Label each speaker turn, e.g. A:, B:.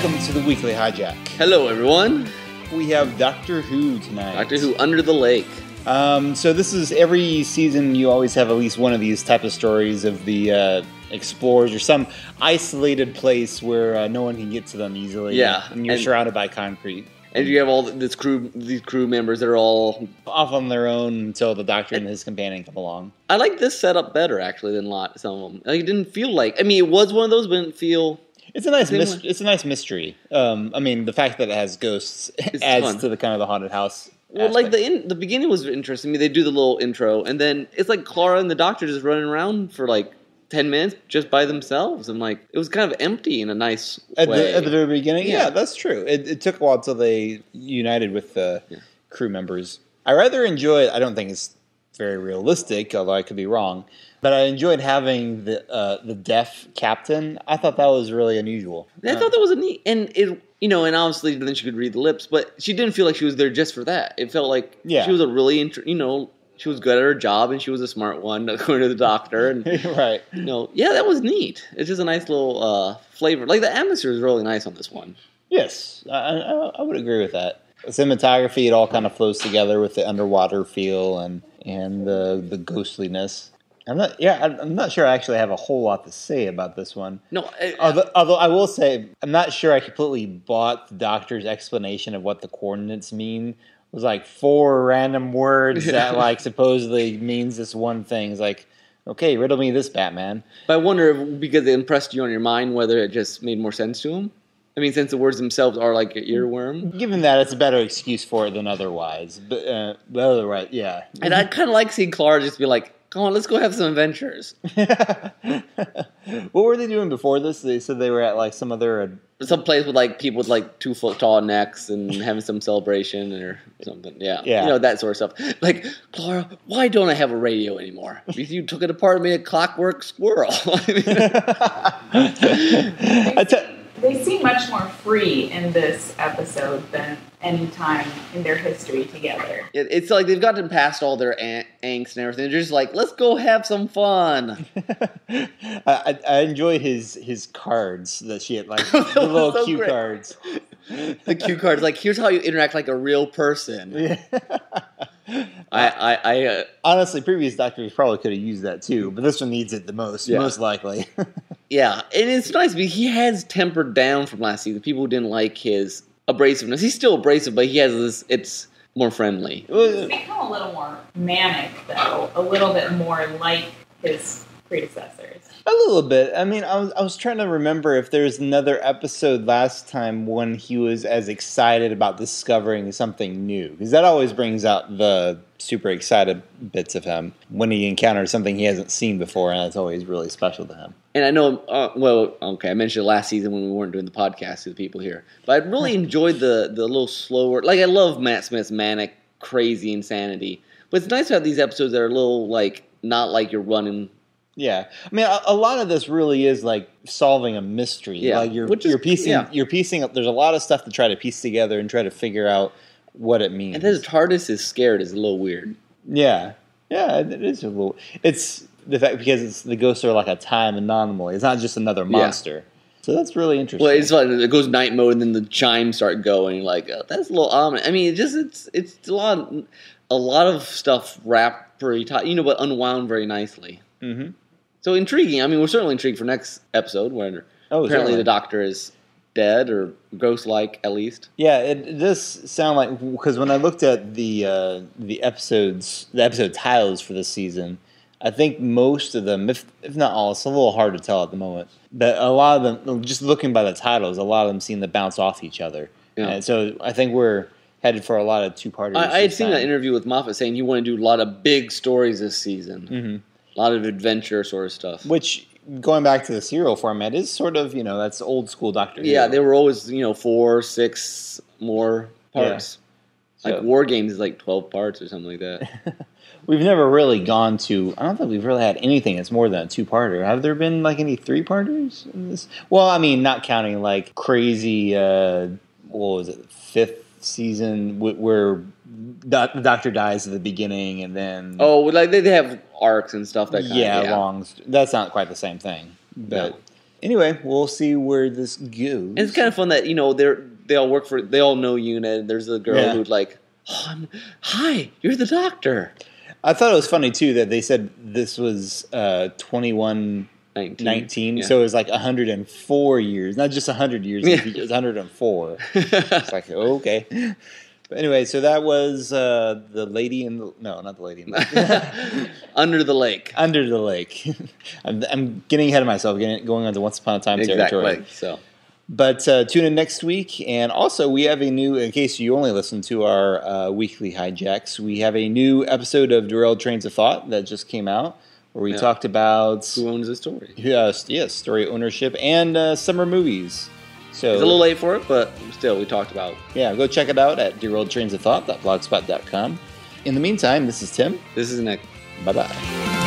A: Welcome to the Weekly Hijack.
B: Hello, everyone.
A: We have Doctor Who tonight.
B: Doctor Who Under the Lake.
A: So this is every season you always have at least one of these type of stories of the explorers or some isolated place where no one can get to them easily.
B: Yeah.
A: And you're surrounded by concrete.
B: And you have all these crew members that are all
A: off on their own until the Doctor and his companion come along.
B: I like this setup better, actually, than some of them. Like, it didn't feel like... I mean, it was one of those, but it didn't feel...
A: It's a nice mystery. I mean, the fact that it has ghosts adds fun to the kind of the haunted house.
B: Well,
A: aspect.
B: like the beginning was interesting. I mean, they do the little intro, and then it's like Clara and the Doctor just running around for like 10 minutes just by themselves. And like, it was kind of empty in a nice way.
A: At the very beginning? Yeah, that's true. It took a while until they united with the crew members. I rather enjoy it. I don't think it's very realistic, although I could be wrong. But I enjoyed having the deaf captain. I thought that was really unusual.
B: I thought that was a neat, and it, and obviously then she could read the lips, but she didn't feel like she was there just for that. It felt like she was a really, she was good at her job, and she was a smart one, according to the Doctor. And
A: right.
B: That was neat. It's just a nice little flavor. Like the atmosphere is really nice on this one.
A: Yes, I would agree with that. The cinematography, it all kind of flows together with the underwater feel and the ghostliness. I'm not sure I actually have a whole lot to say about this one.
B: No,
A: although I will say I'm not sure I completely bought the Doctor's explanation of what the coordinates mean. It was like 4 random words that like supposedly means this one thing. It's like, okay, riddle me this, Batman.
B: But I wonder if, because it impressed you on your mind, whether it just made more sense to him. I mean, since the words themselves are like an earworm.
A: Given that, it's a better excuse for it than otherwise. But otherwise, yeah.
B: And I kind of like seeing Clara just be like, come on, let's go have some adventures.
A: What were they doing before this? They said they were at like some other...
B: some place with like people with like 2 foot tall necks and having some celebration or something. Yeah. That sort of stuff. Like, Clara, why don't I have a radio anymore? Because you took it apart and made a clockwork squirrel.
C: They seem much more free in this episode than any time in their history together.
B: It's like they've gotten past all their angst and everything. They're just like, let's go have some fun.
A: I enjoyed his cards that she had, like the little
B: so
A: cue
B: great.
A: cards.
B: The cue cards, like, here's how you interact like a real person.
A: Yeah.
B: I
A: honestly, previous Doctors probably could have used that too, but this one needs it the most, most likely.
B: Yeah, and it's nice because he has tempered down from last season. People didn't like his abrasiveness. He's still abrasive, but he has this, it's more friendly.
C: He's become a little more manic, though. A little bit more like his predecessors.
A: A little bit. I mean, I was trying to remember if there's another episode last time when he was as excited about discovering something new. Because that always brings out the super excited bits of him when he encounters something he hasn't seen before, and that's always really special to him.
B: And I know, I mentioned it last season when we weren't doing the podcast to the people here. But I really enjoyed the little slower, like I love Matt Smith's manic, crazy insanity. But it's nice to have these episodes that are a little, like, not like you're running...
A: Yeah, I mean, a lot of this really is like solving a mystery.
B: Yeah,
A: like you're piecing. There's a lot of stuff to try to piece together and try to figure out what it means.
B: And then the TARDIS is scared is a little weird.
A: Yeah, it is a little. It's the fact because the ghosts are like a time anomaly. It's not just another monster. Yeah. So that's really interesting.
B: Well, it's like it goes night mode and then the chimes start going. Like that's a little ominous. I mean, it's a lot of stuff wrapped pretty tight. But unwound very nicely.
A: Mm-hmm.
B: So intriguing. I mean, we're certainly intrigued for next episode when apparently the Doctor is dead or ghost-like at least.
A: Yeah, it does sound like, because when I looked at the episode titles for this season, I think most of them, if not all, it's a little hard to tell at the moment, but a lot of them, just looking by the titles, a lot of them seem to bounce off each other. Yeah. And so I think we're headed for a lot of two-parters.
B: I had seen that interview with Moffat saying he wanted to do a lot of big stories this season. Mm-hmm. A lot of adventure sort of stuff. Which,
A: going back to the serial format, is sort of, that's old school Doctor Who.
B: Yeah, they were always, 4, 6 more parts. Yeah. Like War Games is like 12 parts or something like that.
A: We've never really gone to... I don't think we've really had anything that's more than a 2-parter. Have there been like any 3-parters in this? Well, I mean, not counting like crazy, what was it, 5th season where the Doctor dies at the beginning and then...
B: Oh, like they have arcs and stuff that kind of...
A: long... That's not quite the same thing. But anyway, we'll see where this goes.
B: And it's kind of fun that they all work for. They all know Unit. There's a girl who's like, "Hi, you're the Doctor."
A: I thought it was funny too that they said this was 2119,
B: yeah.
A: so it was like 104 years, not just 100 years. It was 104. It's like okay. But anyway, so that was the lady in the not the lady in the
B: Under the Lake.
A: Under the Lake. I'm getting ahead of myself, going on to Once Upon a Time territory.
B: Exactly. So.
A: But tune in next week, and also we have a new, in case you only listen to our weekly hijacks, we have a new episode of Derailed Trains of Thought that just came out, where we talked about...
B: Who owns the story.
A: Yes, story ownership, and summer movies. So
B: it's a little late for it, but still, we talked about...
A: Yeah, go check it out at derailedtrainsofthought.blogspot.com. In the meantime, this is Tim.
B: This is Nick.
A: Bye-bye.